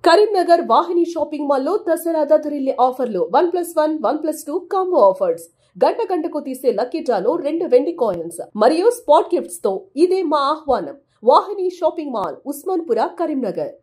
కరీంనగర్ వాహిని shopping mall లో దసరా దద్దరిల్లే ఆఫర్లు 1+1, 1+2 combo offers. గంటకు తీసే లక్కీ డ్రాలో 2 వెండి కాయిన్స్ మరియు స్పాట్ గిఫ్ట్స్ తో ఇదే మా ఆహ్వానం. వాహిని షాపింగ్ మాల్, ఉస్మాన్పుర, కరీంనగర్.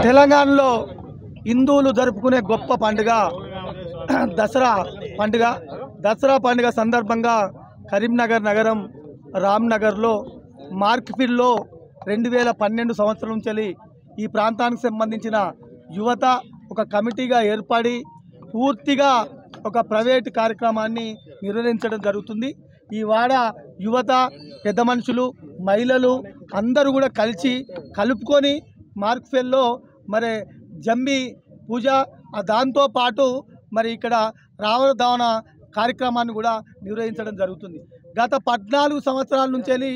తెలంగాణలో హిందువులు జరుపుకునే గొప్ప పండుగ దసరా పండుగ. దసరా పండుగ సందర్భంగా కరీంనగర్ నగరం రామ్నగర్లో మార్క్ఫీల్డ్లో 2012 సంవత్సరం నుంచి ఈ ప్రాంతానికి సంబంధించిన యువత ఒక కమిటీగా ఏర్పడి పూర్తిగా ఒక ప్రైవేట్ కార్యక్రమాన్ని నిర్వహించడం జరుగుతుంది. ఈ వాడ యువత, పెద్ద మనుషులు, మహిళలు అందరూ కూడా కలుపుకొని మార్క్ఫీల్డ్లో మరి జంబి పూజ, దాంతోపాటు మరి ఇక్కడ రావణ దహన కార్యక్రమాన్ని కూడా నిర్వహించడం జరుగుతుంది. గత 14 సంవత్సరాల నుంచి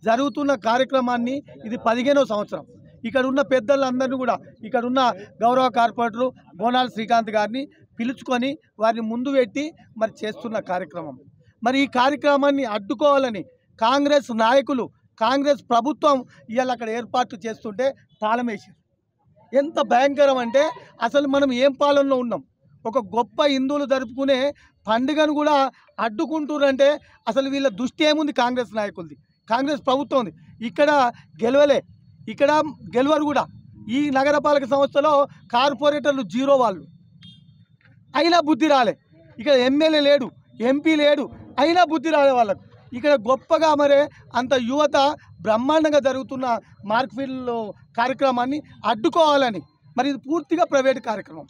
జరుగుతున్న కార్యక్రమాన్ని ఇది 15వ సంవత్సరం. ఇక్కడ ఉన్న పెద్దలందరినీ కూడా ఇక్కడ ఉన్న గౌరవ కార్పొరేటరు బోనాల శ్రీకాంత్ గారిని పిలుచుకొని వారిని ముందు పెట్టి మరి చేస్తున్న కార్యక్రమం. మరి ఈ కార్యక్రమాన్ని అడ్డుకోవాలని కాంగ్రెస్ నాయకులు, కాంగ్రెస్ ప్రభుత్వం ఇవాళ అక్కడ ఏర్పాట్లు చేస్తుంటే తాళం వేసారు. ఎంత భయంకరం అంటే అసలు మనం ఏం పాలనలో ఉన్నాం? ఒక గొప్ప హిందువులు జరుపుకునే పండుగను కూడా అడ్డుకుంటున్నారంటే అసలు వీళ్ళ దృష్టి ఏముంది? కాంగ్రెస్ నాయకులది, కాంగ్రెస్ ప్రభుత్వం ఉంది. ఇక్కడ గెలవరు కూడా. ఈ నగరపాలక సంస్థలో కార్పొరేటర్లు 0 వాళ్ళు, అయినా బుద్ధి రాలే. ఇక్కడ ఎమ్మెల్యే లేడు, ఎంపీ లేడు, అయినా బుద్ధి రాలే వాళ్ళకు. ఇక్కడ గొప్పగా మరే అంత యువత బ్రహ్మాండంగా జరుగుతున్న మార్క్ఫీల్డ్ కార్యక్రమాన్ని అడ్డుకోవాలని. మరి ఇది పూర్తిగా ప్రైవేట్ కార్యక్రమం,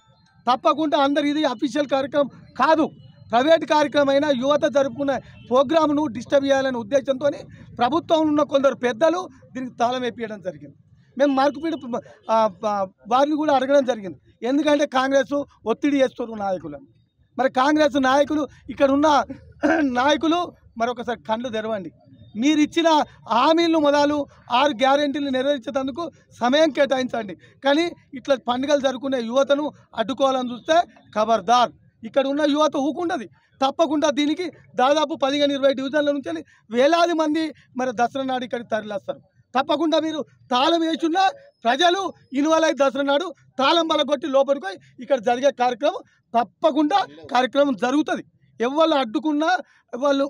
తప్పకుండా అందరు ఇది అఫీషియల్ కార్యక్రమం కాదు. ప్రైవేట్ కార్యక్రమం అయినా యువత జరుపుకున్న ప్రోగ్రామ్ను డిస్టర్బ్ చేయాలనే ఉద్దేశంతో ప్రభుత్వం ఉన్న కొందరు పెద్దలు దీనికి తాళం వేపించడం జరిగింది. మేము మార్క్ఫీల్డ్ వారిని కూడా అడగడం జరిగింది. ఎందుకంటే కాంగ్రెస్ ఒత్తిడి చేస్తున్నారు నాయకులను. మరి కాంగ్రెస్ నాయకులు, ఇక్కడ ఉన్న నాయకులు మరొకసారి కళ్ళు తెరవండి. మీరు ఇచ్చిన హామీలను మొదలు 6 గ్యారెంటీలు నెరవేర్చేందుకు సమయం కేటాయించండి. కానీ ఇట్లా పండుగలు జరుపుకునే యువతను అడ్డుకోవాలని చూస్తే ఖబర్దార్. ఇక్కడ ఉన్న యువత ఊకుండదు. తప్పకుండా దీనికి దాదాపు 15-20 డివిజన్ల నుంచి వేలాది మంది మరి దసరా నాడు ఇక్కడికి తరలిస్తారు. తప్పకుండా మీరు తాళం వేసున్నా ప్రజలు ఇన్వాల్వ్ అయ్యి దసరా నాడు తాళం బలగొట్టి లోపలికి పోయి ఇక్కడ జరిగే కార్యక్రమం తప్పకుండా కార్యక్రమం జరుగుతుంది. ఎవరు అడ్డుకున్నా, వాళ్ళు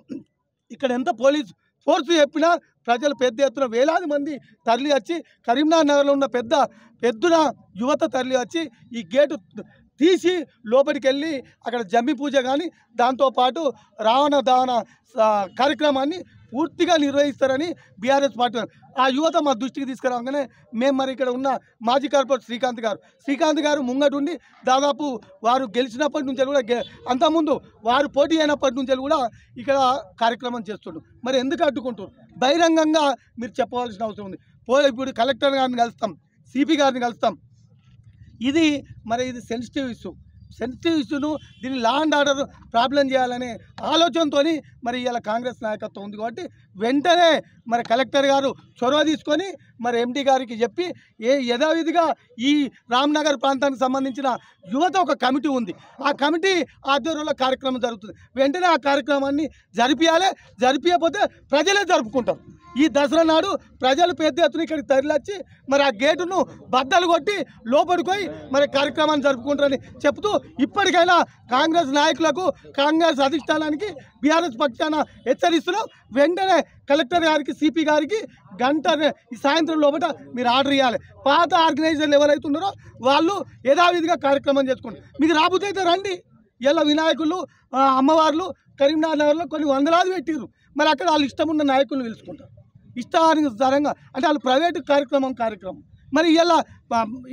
ఇక్కడ ఎంత పోలీస్ ఫోర్స్ చెప్పినా ప్రజలు పెద్ద ఎత్తున వేలాది మంది తరలి వచ్చి కరీంనగర్ నగర్లో ఉన్న పెద్ద యువత తరలి వచ్చి ఈ గేటు తీసి లోపలికి వెళ్ళి అక్కడ జమ్మి పూజ కానీ దాంతోపాటు రావణ దహన కార్యక్రమాన్ని పూర్తిగా నిర్వహిస్తారని బీఆర్ఎస్ పార్టీ ఆ యువత మా దృష్టికి తీసుకురాగానే మేము మరి ఇక్కడ ఉన్న మాజీ కార్పొరేటర్ శ్రీకాంత్ గారు ముంగటుండి దాదాపు వారు గెలిచినప్పటి నుంచి కూడా అంతకుముందు వారు పోటీ అయినప్పటి నుంచి కూడా ఇక్కడ కార్యక్రమం చేస్తుండ్రు. మరి ఎందుకు అడ్డుకుంటారు? బహిరంగంగా మీరు చెప్పవలసిన అవసరం ఉంది. ఇప్పుడు కలెక్టర్ గారిని కలుస్తాం, సిపి గారిని కలుస్తాం. ఇది సెన్సిటివ్ ఇష్యూను దీన్ని లా అండ్ ఆర్డర్ ప్రాబ్లం చేయాలనే ఆలోచనతో మరి ఇలా కాంగ్రెస్ నాయకత్వం ఉంది. కాబట్టి వెంటనే మరి కలెక్టర్ గారు చొరవ తీసుకొని మరి ఎండి గారికి చెప్పి యథావిధిగా ఈ రామ్నగర్ ప్రాంతానికి సంబంధించిన యువత ఒక కమిటీ ఉంది, ఆ కమిటీ ఆధ్వర్యంలో కార్యక్రమం జరుగుతుంది. వెంటనే ఆ కార్యక్రమాన్ని జరిపియకపోతే ప్రజలే జరుపుకుంటారు. ఈ దసరా నాడు ప్రజలు పెద్ద ఎత్తున ఇక్కడికి తరలిచ్చి మరి ఆ గేటును బద్దలు కొట్టి లోపలికి పోయి మరి కార్యక్రమాన్ని జరుపుకుంటారని చెప్తూ ఇప్పటికైనా కాంగ్రెస్ నాయకులకు, కాంగ్రెస్ అధిష్టానానికి బీఆర్ఎస్ పక్షాన హెచ్చరిస్తున్నాం. వెంటనే కలెక్టర్ గారికి, సిపి గారికి ఈ సాయంత్రం లోపల మీరు ఆర్డర్ ఇవ్వాలి. పాత ఆర్గనైజర్లు ఎవరైతే ఉన్నారో వాళ్ళు యథావిధిగా కార్యక్రమం చేసుకోండి. మీకు రాబోతే అయితే రండి. ఇలా వినాయకులు, అమ్మవార్లు కరీంనగర్ నగర్లో కొన్ని వందలాది పెట్టిర్రు. మరి అక్కడ వాళ్ళు ఇష్టం ఉన్న నాయకులను పిలుచుకుంటారు. ఇష్టానుసారంగా అంటే వాళ్ళు ప్రైవేటు కార్యక్రమం. మరి ఇలా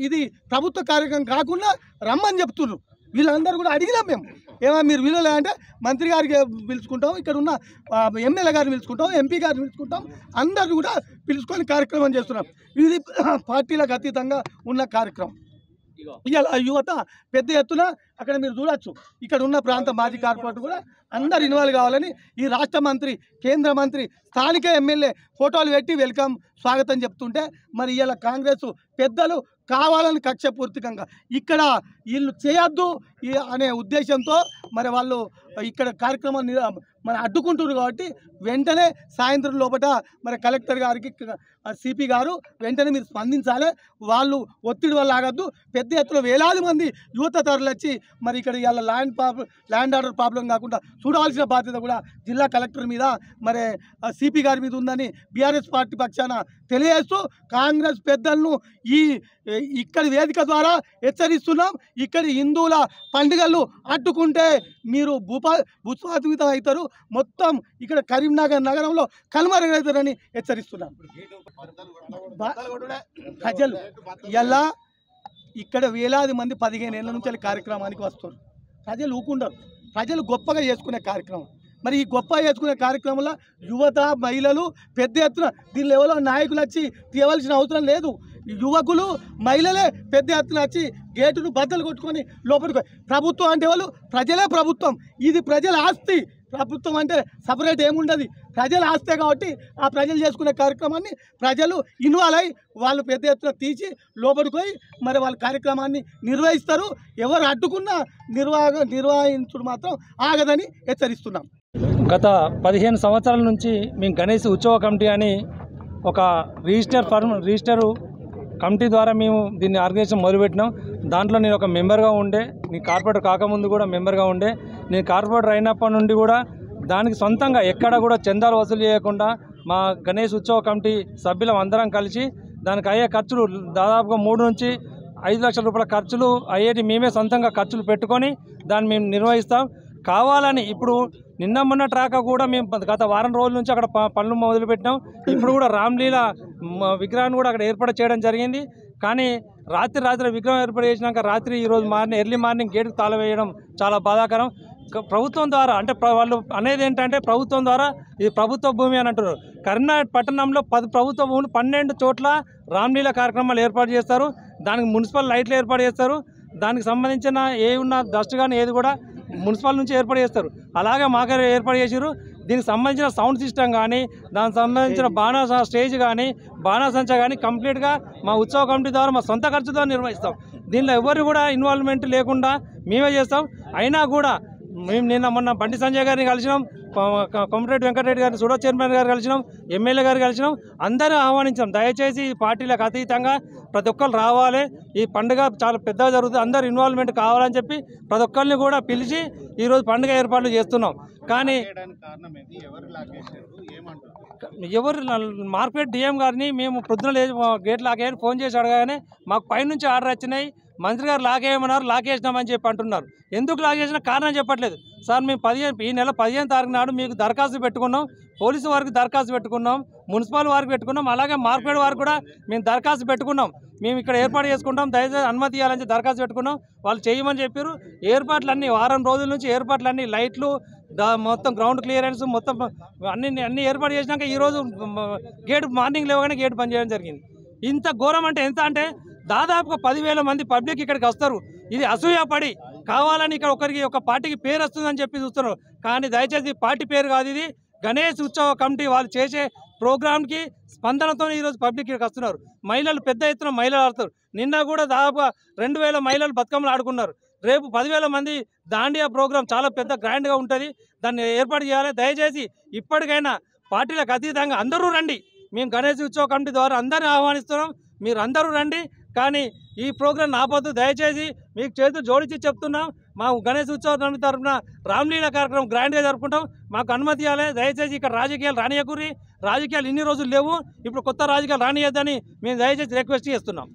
ఇది ప్రభుత్వ కార్యక్రమం కాకుండా రమ్మని చెప్తున్నారు. వీళ్ళందరూ కూడా అడిగినాం మేము, ఏమో మీరు వీళ్ళు అంటే మంత్రి గారికి పిలుచుకుంటాం, ఇక్కడ ఉన్న ఎమ్మెల్యే గారిని పిలుచుకుంటాం, ఎంపీ గారిని పిలుచుకుంటాం, అందరిని కూడా పిలుచుకొని కార్యక్రమం చేస్తున్నాం. ఇది పార్టీలకు అతీతంగా ఉన్న కార్యక్రమం. ఇవాళ యువత పెద్ద ఎత్తున అక్కడ మీరు చూడొచ్చు. ఇక్కడ ఉన్న ప్రాంత మాజీ కార్పొరేటర్ కూడా అందరు ఇన్వాల్వ్ కావాలని ఈ రాష్ట్ర మంత్రి, కేంద్ర మంత్రి, స్థానిక ఎమ్మెల్యే ఫోటోలు పెట్టి వెల్కమ్ స్వాగతం చెప్తుంటే మరి ఇవాళ కాంగ్రెస్ పెద్దలు కావాలని కక్షపూర్తికంగా ఇక్కడ వీళ్ళు చేయొద్దు అనే ఉద్దేశంతో మరి వాళ్ళు ఇక్కడ కార్యక్రమం మరి అడ్డుకుంటున్నారు. కాబట్టి వెంటనే సాయంత్రం లోపల మరి కలెక్టర్ గారికి సిపి గారు వెంటనే మీరు స్పందించాలి. వాళ్ళు ఒత్తిడి వల్ల ఆగద్దు. పెద్ద ఎత్తున వేలాది మంది యువత తరలిచ్చి మరి ఇక్కడ ఇవాళ ల్యాండ్ ఆర్డర్ ప్రాబ్లం కాకుండా చూడాల్సిన బాధ్యత కూడా జిల్లా కలెక్టర్ మీద మరి సిపి గారి మీద ఉందని బీఆర్ఎస్ పార్టీ పక్షాన తెలియజేస్తూ కాంగ్రెస్ పెద్దలను ఇక్కడి వేదిక ద్వారా హెచ్చరిస్తున్నాం. ఇక్కడి హిందువుల పండుగలు అడ్డుకుంటే మీరు భూస్వామితం అవుతారు, మొత్తం ఇక్కడ కరీంనగర్ నగరంలో కనుమరుగవుతారని హెచ్చరిస్తున్నాం. ప్రజలు ఇలా ఇక్కడ వేలాది మంది 15 ఏళ్ళ నుంచి కార్యక్రమానికి వస్తారు. ప్రజలు ఊకుండరు. ప్రజలు గొప్పగా చేసుకునే కార్యక్రమం. మరి ఈ గొప్ప చేసుకునే కార్యక్రమంలో యువత, మహిళలు పెద్ద ఎత్తున దీని లెవెల్లో నాయకులు వచ్చి తీయవలసిన అవసరం లేదు. యువకులు, మహిళలే పెద్ద ఎత్తున వచ్చి గేటును బద్దలు కొట్టుకొని లోపలికి. ప్రభుత్వం అంటే వాళ్ళు ప్రజలే ప్రభుత్వం. ఇది ప్రజల ఆస్తి. ప్రభుత్వం అంటే సపరేట్ ఏముండదు, ప్రజల ఆస్తే. కాబట్టి ఆ ప్రజలు చేసుకునే కార్యక్రమాన్ని ప్రజలు ఇన్వాల్వ్ అయ్యి వాళ్ళు పెద్ద ఎత్తున తీసి లోపలికి పోయి మరి వాళ్ళ కార్యక్రమాన్ని నిర్వహిస్తారు. ఎవరు అడ్డుకున్నా నిర్వహించుడు మాత్రం ఆగదని హెచ్చరిస్తున్నాం. గత 15 సంవత్సరాల నుంచి మేము గణేష్ ఉత్సవ కమిటీ అని ఒక రిజిస్టర్ కమిటీ ద్వారా మేము దీన్ని ఆర్గనైజేషన్ మొదలుపెట్టినాం. దాంట్లో నేను ఒక మెంబర్గా ఉండే, నేను కార్పొరేటర్ కాకముందు కూడా మెంబర్గా ఉండే. నేను కార్పొరేటర్ అయినప్పటి నుండి కూడా దానికి సొంతంగా ఎక్కడ కూడా చందాలు వసూలు చేయకుండా మా గణేష్ ఉత్సవ కమిటీ సభ్యులం అందరం కలిసి దానికి అయ్యే ఖర్చులు దాదాపుగా 3 నుంచి 5 లక్షల రూపాయల ఖర్చులు అయ్యేటి మేమే సొంతంగా ఖర్చులు పెట్టుకొని దాన్ని మేము నిర్వహిస్తాం. కావాలని ఇప్పుడు నిన్న మొన్న ట్రాక కూడా మేము గత వారం రోజుల నుంచి అక్కడ పనులు మొదలుపెట్టినాం. ఇప్పుడు కూడా రామ్లీల విగ్రహాన్ని కూడా అక్కడ ఏర్పాటు చేయడం జరిగింది. కానీ రాత్రి విగ్రహం ఏర్పాటు చేసినాక రాత్రి ఈరోజు ఎర్లీ మార్నింగ్ గేటుకు తాళం వేయడం చాలా బాధాకరం. ప్రభుత్వం ద్వారా అంటే వాళ్ళు అనేది ఏంటంటే ప్రభుత్వం ద్వారా ఇది ప్రభుత్వ భూమి అని అంటున్నారు. కరీంనగర్ పట్టణంలో 10 ప్రభుత్వ భూములు 12 చోట్ల రామ్లీల కార్యక్రమాలు ఏర్పాటు చేస్తారు. దానికి మున్సిపల్ లైట్లు ఏర్పాటు చేస్తారు. దానికి సంబంధించిన ఏ ఉన్న డస్ట్ కానీ ఏది కూడా మున్సిపల్ నుంచి ఏర్పాటు చేస్తారు. అలాగే మాకు ఏర్పాటు చేసారు. దీనికి సంబంధించిన సౌండ్ సిస్టమ్ కానీ, దానికి సంబంధించిన స్టేజ్ కానీ, బాణాసంచ కానీ కంప్లీట్గా మా ఉత్సవ కమిటీ ద్వారా మా సొంత ఖర్చుతో నిర్వహిస్తాం. దీనిలో ఎవరు కూడా ఇన్వాల్వ్మెంట్ లేకుండా మేమే చేస్తాం. అయినా కూడా మేము నిన్న మొన్న బండి సంజయ్ గారిని కలిసినాం, కొమటిరెడ్డి వెంకటరెడ్డి గారిని, సుడో చైర్మన్ గారు కలిసినాం, ఎమ్మెల్యే గారు కలిసినాం, అందరూ ఆహ్వానించాం. దయచేసి ఈ పార్టీలకు అతీతంగా ప్రతి ఒక్కరు రావాలి, ఈ పండుగ చాలా పెద్దగా జరుగుతుంది, అందరు ఇన్వాల్వ్మెంట్ కావాలని చెప్పి ప్రతి ఒక్కరిని కూడా పిలిచి ఈరోజు పండుగ ఏర్పాట్లు చేస్తున్నాం. కానీ ఎవరు మార్కెట్ డిఎం గారిని మేము పొద్దున గేట్ లాగేయని ఫోన్ చేసి అడగానే మాకు పైనుంచి ఆర్డర్ వచ్చినాయి, మంత్రి గారు లాగేయమన్నారు, లాగేసినామని చెప్పి అంటున్నారు. ఎందుకు లాగేసిన కారణం చెప్పట్లేదు. సార్ మేము ఈ నెల 15వ తారీఖు నాడు మీకు దరఖాస్తు పెట్టుకున్నాం, పోలీసు వారికి దరఖాస్తు పెట్టుకున్నాం, మున్సిపల్ వారికి పెట్టుకున్నాం, అలాగే మార్కెట్ వారికి కూడా మేము దరఖాస్తు పెట్టుకున్నాం. మేము ఇక్కడ ఏర్పాటు చేసుకుంటాం, దయచేసి అనుమతి ఇవ్వాలని దరఖాస్తు పెట్టుకున్నాం. వాళ్ళు చేయమని చెప్పారు. ఏర్పాట్లన్నీ వారం రోజుల నుంచి ఏర్పాట్లన్నీ లైట్లు, మొత్తం గ్రౌండ్ క్లియరెన్స్ మొత్తం అన్ని ఏర్పాటు చేసినాక ఈరోజు గేట్ మార్నింగ్ లేవగానే గేట్ బంద్ చేయడం జరిగింది. ఇంత ఘోరం అంటే ఎంత అంటే దాదాపుగా 10,000 మంది పబ్లిక్ ఇక్కడికి వస్తారు. ఇది అసూయపడి కావాలని ఇక్కడ ఒక పార్టీకి పేరు వస్తుందని చెప్పి చూస్తున్నారు. కానీ దయచేసి పార్టీ పేరు కాదు, ఇది గణేష్ ఉత్సవ కమిటీ వాళ్ళు చేసే ప్రోగ్రామ్కి స్పందనతో ఈరోజు పబ్లిక్ ఇక్కడికి వస్తున్నారు. మహిళలు పెద్ద ఎత్తున మహిళలు ఆడుతారు. నిన్న కూడా దాదాపుగా 2,000 మహిళలు బతుకమ్మలు ఆడుకున్నారు. రేపు 10,000 మంది దాండియా ప్రోగ్రాం చాలా పెద్ద గ్రాండ్గా ఉంటుంది, దాన్ని ఏర్పాటు చేయాలి. దయచేసి ఇప్పటికైనా పార్టీలకు అతీతంగా అందరూ రండి. మేము గణేష్ ఉత్సవ కమిటీ ద్వారా అందరినీ ఆహ్వానిస్తున్నాం, మీరు అందరూ రండి. కానీ ఈ ప్రోగ్రాం ఆపొద్దు. దయచేసి మీకు చేతులు జోడించి చెప్తున్నాం, మా గణేష్ ఉత్సవ కమిటీ తరఫున రామ్లీల కార్యక్రమం గ్రాండ్గా జరుపుకుంటాం, మాకు అనుమతి ఇవ్వాలి. దయచేసి ఇక్కడ రాజకీయాలు రానియకూరి, రాజకీయాలు ఇన్ని రోజులు లేవు, ఇప్పుడు కొత్త రాజకీయాలు రానియద్దని మేము దయచేసి రిక్వెస్ట్ చేస్తున్నాం.